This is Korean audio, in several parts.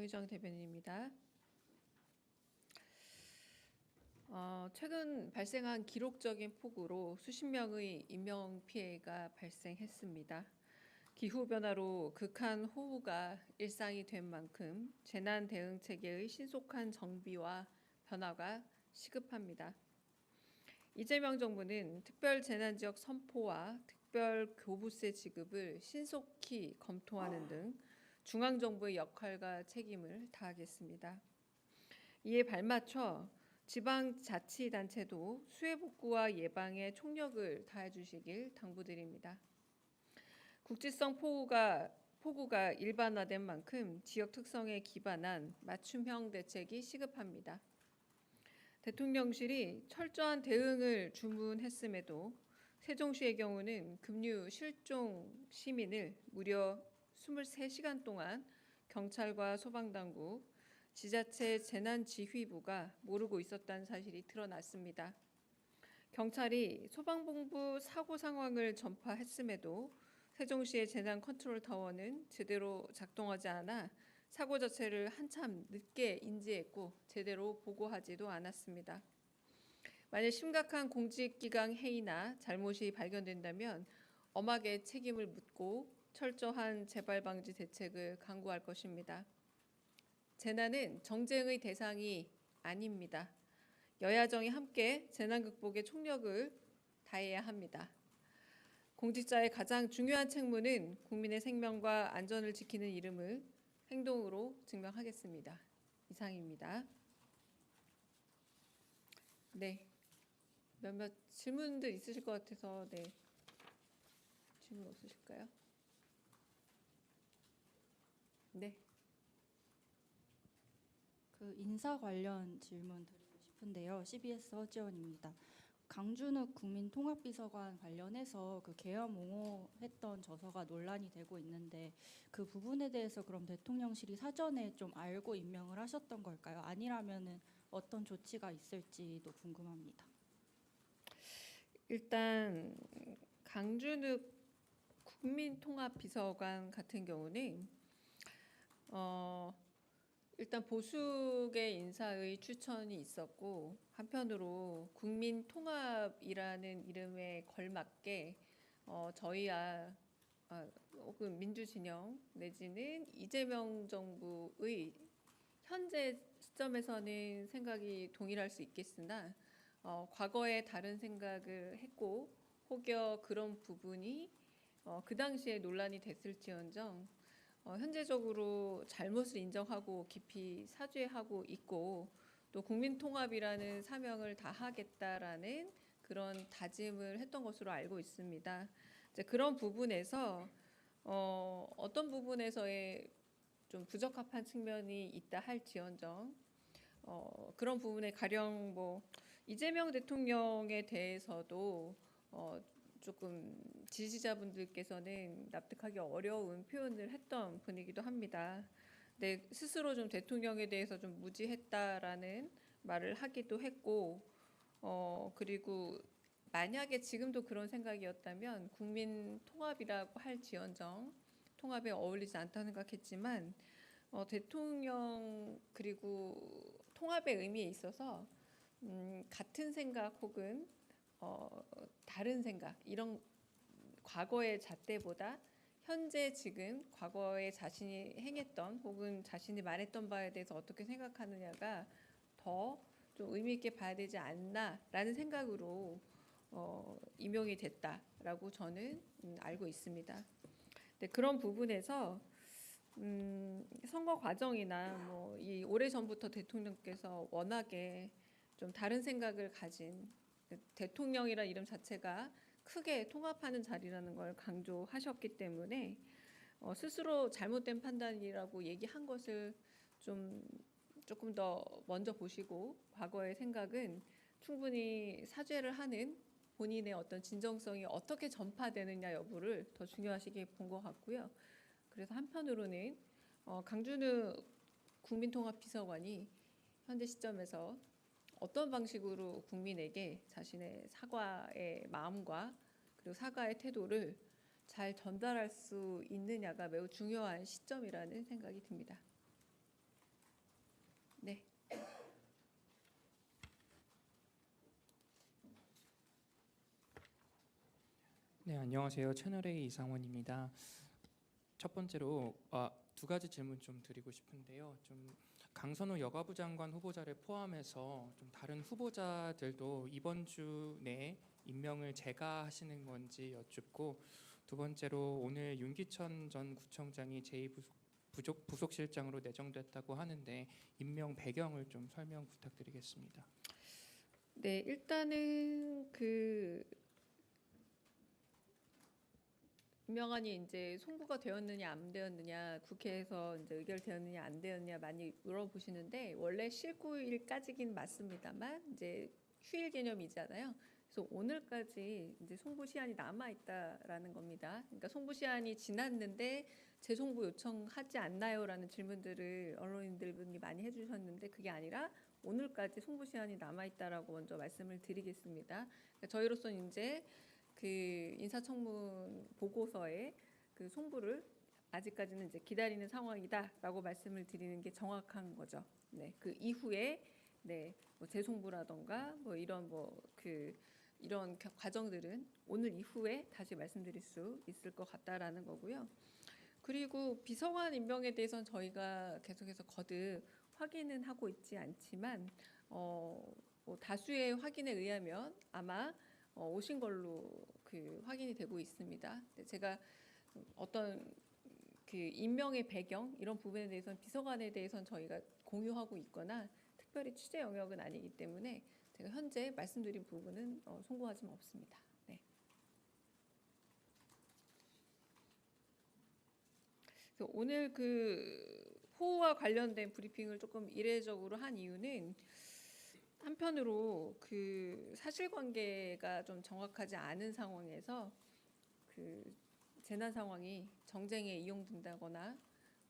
정희정 대변인입니다. 최근 발생한 기록적인 폭우로 수십 명의 인명피해가 발생했습니다. 기후변화로 극한 호우가 일상이 된 만큼 재난 대응 체계의 신속한 정비와 변화가 시급합니다. 이재명 정부는 특별재난지역 선포와 특별교부세 지급을 신속히 검토하는 등 중앙정부의 역할과 책임을 다하겠습니다. 이에 발맞춰 지방자치단체도 수해복구와 예방에 총력을 다해 주시길 당부드립니다. 국지성 폭우가 일반화된 만큼 지역 특성에 기반한 맞춤형 대책이 시급합니다. 대통령실이 철저한 대응을 주문했음에도 세종시의 경우는 급류 실종 시민을 무려 23시간 동안 경찰과 소방당국, 지자체 재난지휘부가 모르고 있었다는 사실이 드러났습니다. 경찰이 소방본부 사고 상황을 전파했음에도 세종시의 재난 컨트롤 타워는 제대로 작동하지 않아 사고 자체를 한참 늦게 인지했고 제대로 보고하지도 않았습니다. 만약 심각한 공직기강 해이나 잘못이 발견된다면 엄하게 책임을 묻고 철저한 재발 방지 대책을 강구할 것입니다. 재난은 정쟁의 대상이 아닙니다. 여야정이 함께 재난 극복에 총력을 다해야 합니다. 공직자의 가장 중요한 책무는 국민의 생명과 안전을 지키는 일임을 행동으로 증명하겠습니다. 이상입니다. 네, 몇몇 질문들 있으실 것 같아서 질문 없으실까요? 네. 인사 관련 질문 드리고 싶은데요. CBS 허지원입니다. 강준욱 국민통합비서관 관련해서 계엄 옹호했던 저서가 논란이 되고 있는데 그 부분에 대해서 그럼 대통령실이 사전에 좀 알고 임명을 하셨던 걸까요? 아니라면은 어떤 조치가 있을지도 궁금합니다. 일단 강준욱 국민통합비서관 같은 경우는 일단 보수계 인사의 추천이 있었고 한편으로 국민통합이라는 이름에 걸맞게 저희야 혹은 민주진영 내지는 이재명 정부의 현재 시점에서는 생각이 동일할 수 있겠으나 과거에 다른 생각을 했고 혹여 그런 부분이 그 당시에 논란이 됐을지언정 현재적으로 잘못을 인정하고 깊이 사죄하고 있고 또 국민통합이라는 사명을 다하겠다라는 그런 다짐을 했던 것으로 알고 있습니다. 이제 그런 부분에서 어떤 부분에서의 좀 부적합한 측면이 있다 할지언정 그런 부분에 가령 이재명 대통령에 대해서도 조금 지지자분들께서는 납득하기 어려운 표현을 했던 분이기도 합니다. 네, 스스로 좀 대통령에 대해서 좀 무지했다라는 말을 하기도 했고, 그리고 만약에 지금도 그런 생각이었다면 국민 통합이라고 할지언정 통합에 어울리지 않다고 생각했지만 대통령 그리고 통합의 의미에 있어서 같은 생각 혹은 다른 생각 이런 과거의 잣대보다 현재 지금 과거에 자신이 행했던 혹은 자신이 말했던 바에 대해서 어떻게 생각하느냐가 더 좀 의미 있게 봐야 되지 않나라는 생각으로 임용이 됐다라고 저는 알고 있습니다. 네, 그런 부분에서 선거 과정이나 이 오래전부터 대통령께서 워낙에 좀 다른 생각을 가진 대통령이라는 이름 자체가 크게 통합하는 자리라는 걸 강조하셨기 때문에 스스로 잘못된 판단이라고 얘기한 것을 조금 더 먼저 보시고 과거의 생각은 충분히 사죄를 하는 본인의 어떤 진정성이 어떻게 전파되느냐 여부를 더 중요하시게 본 것 같고요. 그래서 한편으로는 강준우 국민통합비서관이 현재 시점에서 어떤 방식으로 국민에게 자신의 사과의 마음과 그리고 사과의 태도를 잘 전달할 수 있느냐가 매우 중요한 시점이라는 생각이 듭니다. 네. 네, 안녕하세요. 채널A 이상원입니다. 첫 번째로 두 가지 질문 좀 드리고 싶은데요. 좀 강선우 여가부 장관 후보자를 포함해서 좀 다른 후보자들도 이번 주 내에 임명을 재가하시는 건지 여쭙고, 두 번째로 오늘 윤기천 전 구청장이 제2부속실장으로 내정됐다고 하는데 임명 배경을 좀 설명 부탁드리겠습니다. 네, 일단은 그 임명안이 이제 송부가 되었느냐 안 되었느냐, 국회에서 이제 의결되었느냐 안 되었느냐 많이 물어보시는데, 원래 실구일까지긴 맞습니다만 이제 휴일 개념이잖아요. 그래서 오늘까지 이제 송부 시한이 남아 있다라는 겁니다. 그러니까 송부 시한이 지났는데 재송부 요청하지 않나요라는 질문들을 언론인들분이 많이 해주셨는데, 그게 아니라 오늘까지 송부 시한이 남아 있다라고 먼저 말씀을 드리겠습니다. 그러니까 저희로서는 이제 그 인사청문 보고서에 그 송부를 아직까지는 이제 기다리는 상황이다라고 말씀을 드리는 게 정확한 거죠. 네, 그 이후에 뭐 재송부라던가 뭐 이런 이런 과정들은 오늘 이후에 다시 말씀드릴 수 있을 것 같다라는 거고요. 그리고 비서관 임명에 대해서는 저희가 계속해서 거듭 확인은 하고 있지 않지만 뭐 다수의 확인에 의하면 아마 오신 걸로 확인이 되고 있습니다. 제가 어떤 임명의 배경 이런 부분에 대해서는 비서관에 대해서는 저희가 공유하고 있거나 특별히 취재 영역은 아니기 때문에 제가 현재 말씀드린 부분은 송구하지는 없습니다. 네. 그래서 오늘 호우와 관련된 브리핑을 조금 이례적으로 한 이유는, 한편으로 사실관계가 좀 정확하지 않은 상황에서 재난 상황이 정쟁에 이용된다거나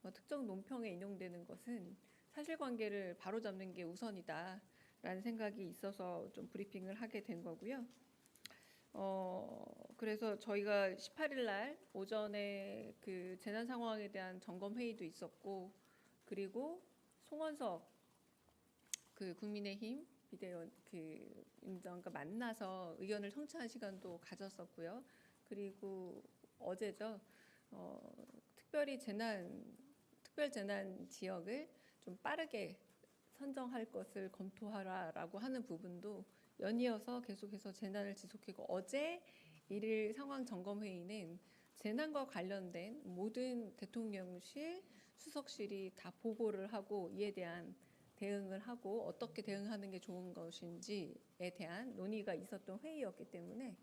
뭐 특정 논평에 인용되는 것은 사실관계를 바로잡는 게 우선이다라는 생각이 있어서 좀 브리핑을 하게 된 거고요. 그래서 저희가 18일 날 오전에 재난 상황에 대한 점검 회의도 있었고, 그리고 송원석 국민의힘 비대위원 임장과 만나서 의견을 청취한 시간도 가졌었고요. 그리고 어제죠. 특별 재난 지역을 좀 빠르게 선정할 것을 검토하라라고 하는 부분도 연이어서 계속해서 재난을 지속했고, 어제 1일 상황 점검 회의는 재난과 관련된 모든 대통령실, 수석실이 다 보고를 하고 이에 대한 대응을 하고 어떻게 대응하는 게 좋은 것인지에 대한 논의가 있었던 회의였기 때문에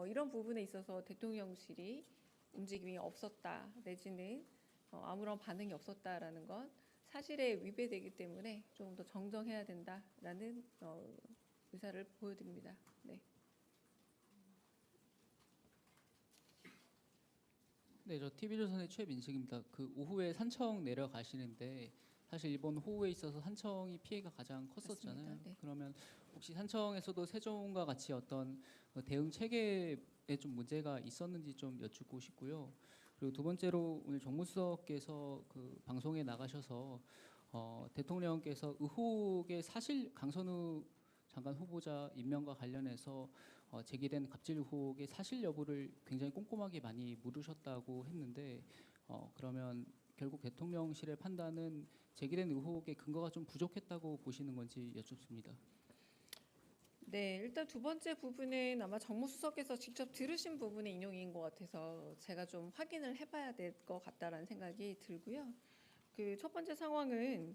이런 부분에 있어서 대통령실이 움직임이 없었다 내지는 아무런 반응이 없었다라는 건 사실에 위배되기 때문에 좀 더 정정해야 된다라는 의사를 보여드립니다. 네. 네, 저 TV조선의 최민식입니다. 오후에 산청 내려가시는데 사실 이번 호우에 있어서 산청이 피해가 가장 컸었잖아요. 맞습니다. 네. 그러면 혹시 산청에서도 세종과 같이 어떤 대응 체계에 좀 문제가 있었는지 좀 여쭙고 싶고요. 그리고 두 번째로 오늘 정무수석께서 방송에 나가셔서 대통령께서 의혹의 사실, 강선우 장관 후보자 임명과 관련해서 제기된 갑질 의혹의 사실 여부를 굉장히 꼼꼼하게 많이 물으셨다고 했는데, 그러면 결국 대통령실의 판단은 제기된 의혹의 근거가 좀 부족했다고 보시는 건지 여쭙습니다. 네, 일단 두 번째 부분은 아마 정무수석께서 직접 들으신 부분의 인용인 것 같아서 제가 좀 확인을 해봐야 될 것 같다라는 생각이 들고요. 첫 번째 상황은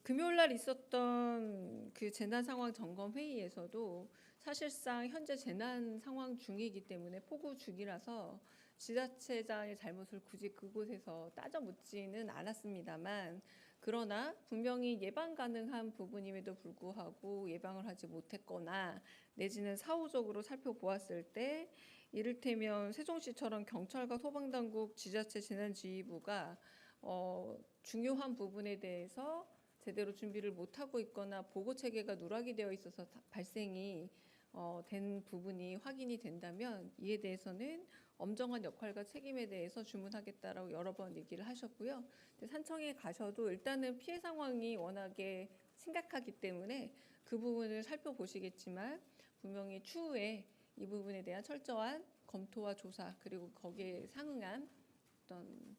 금요일 날 있었던 재난 상황 점검 회의에서도 사실상 현재 재난 상황 중이기 때문에 폭우 중이라서 지자체장의 잘못을 굳이 그곳에서 따져 묻지는 않았습니다만, 그러나 분명히 예방 가능한 부분임에도 불구하고 예방을 하지 못했거나 내지는 사후적으로 살펴보았을 때 이를테면 세종시처럼 경찰과 소방당국, 지자체 재난지휘부가 중요한 부분에 대해서 제대로 준비를 못하고 있거나 보고 체계가 누락이 되어 있어서 발생이 된 부분이 확인이 된다면, 이에 대해서는 엄정한 역할과 책임에 대해서 주문하겠다라고 여러 번 얘기를 하셨고요. 근데 산청에 가셔도 일단은 피해 상황이 워낙에 심각하기 때문에 그 부분을 살펴보시겠지만 분명히 추후에 이 부분에 대한 철저한 검토와 조사 그리고 거기에 상응한 어떤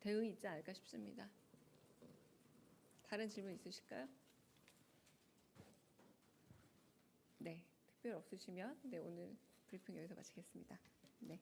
대응이 있지 않을까 싶습니다. 다른 질문 있으실까요? 네, 특별 없으시면 네, 오늘 브리핑 여기서 마치겠습니다. 네.